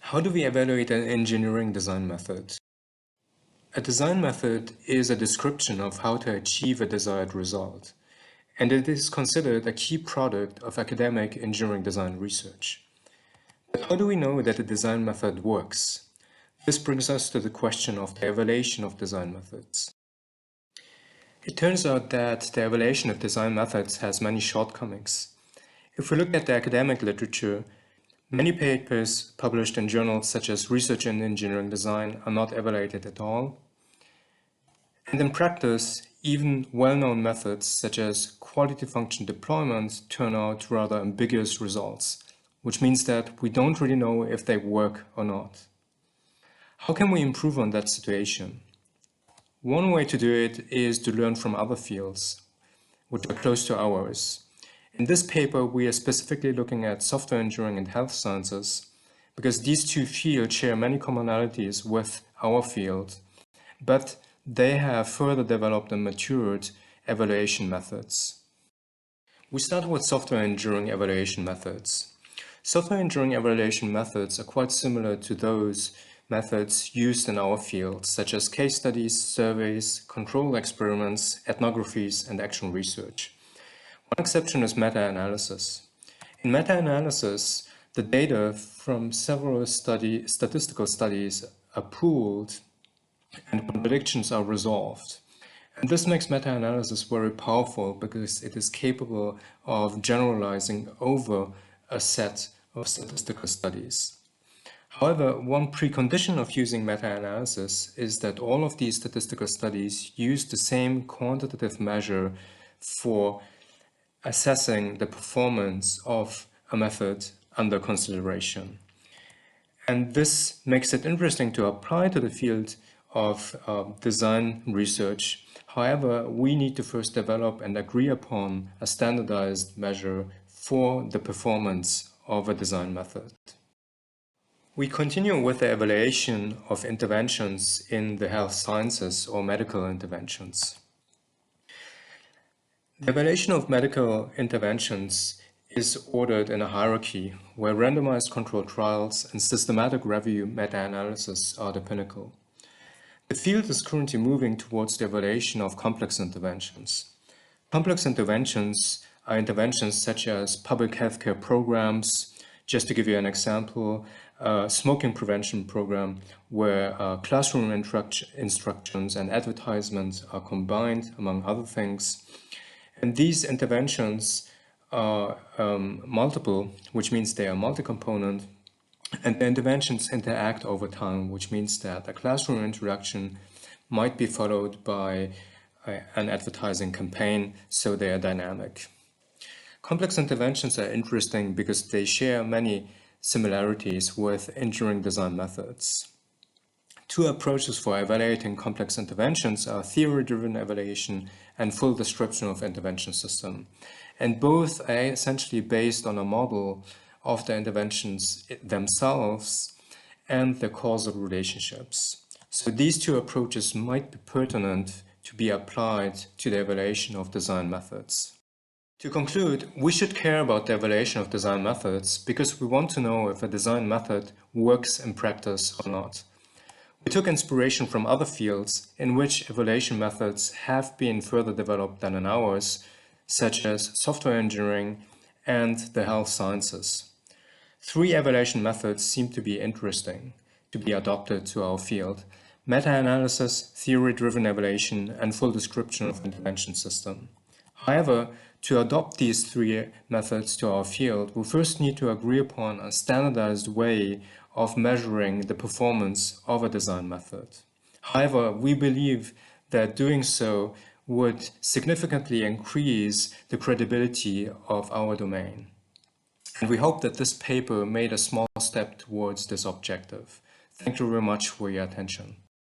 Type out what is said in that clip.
How do we evaluate an engineering design method? A design method is a description of how to achieve a desired result, and it is considered a key product of academic engineering design research. But how do we know that a design method works? This brings us to the question of the evaluation of design methods. It turns out that the evaluation of design methods has many shortcomings. If we look at the academic literature, many papers published in journals such as Research in Engineering Design are not evaluated at all. And in practice, even well-known methods such as quality function deployment turn out rather ambiguous results, which means that we don't really know if they work or not. How can we improve on that situation? One way to do it is to learn from other fields, which are close to ours. In this paper, we are specifically looking at software engineering and health sciences, because these two fields share many commonalities with our field, but they have further developed and matured evaluation methods. We start with software engineering evaluation methods. Software engineering evaluation methods are quite similar to those methods used in our field, such as case studies, surveys, control experiments, ethnographies, and action research. One exception is meta-analysis. In meta-analysis, the data from several statistical studies are pooled and contradictions are resolved. And this makes meta-analysis very powerful because it is capable of generalizing over a set of statistical studies. However, one precondition of using meta-analysis is that all of these statistical studies use the same quantitative measure for assessing the performance of a method under consideration. And this makes it interesting to apply to the field of design research. However, we need to first develop and agree upon a standardized measure for the performance of a design method. We continue with the evaluation of interventions in the health sciences or medical interventions. The evaluation of medical interventions is ordered in a hierarchy where randomized controlled trials and systematic review meta-analysis are the pinnacle. The field is currently moving towards the evaluation of complex interventions. Complex interventions are interventions such as public healthcare programs. Just to give you an example, a smoking prevention program where classroom instructions and advertisements are combined, among other things. And these interventions are multiple, which means they are multi-component, and the interventions interact over time, which means that a classroom introduction might be followed by an advertising campaign, so they are dynamic. Complex interventions are interesting because they share many similarities with engineering design methods. Two approaches for evaluating complex interventions are theory-driven evaluation and full description of intervention system. And both are essentially based on a model of the interventions themselves and the causal relationships. So these two approaches might be pertinent to be applied to the evaluation of design methods. To conclude, we should care about the evaluation of design methods because we want to know if a design method works in practice or not. We took inspiration from other fields in which evaluation methods have been further developed than in ours, such as software engineering and the health sciences. Three evaluation methods seem to be interesting to be adopted to our field: meta-analysis, theory-driven evaluation, and full description of intervention system. However, to adopt these three methods to our field, we first need to agree upon a standardized way of measuring the performance of a design method. However, we believe that doing so would significantly increase the credibility of our domain. And we hope that this paper made a small step towards this objective. Thank you very much for your attention.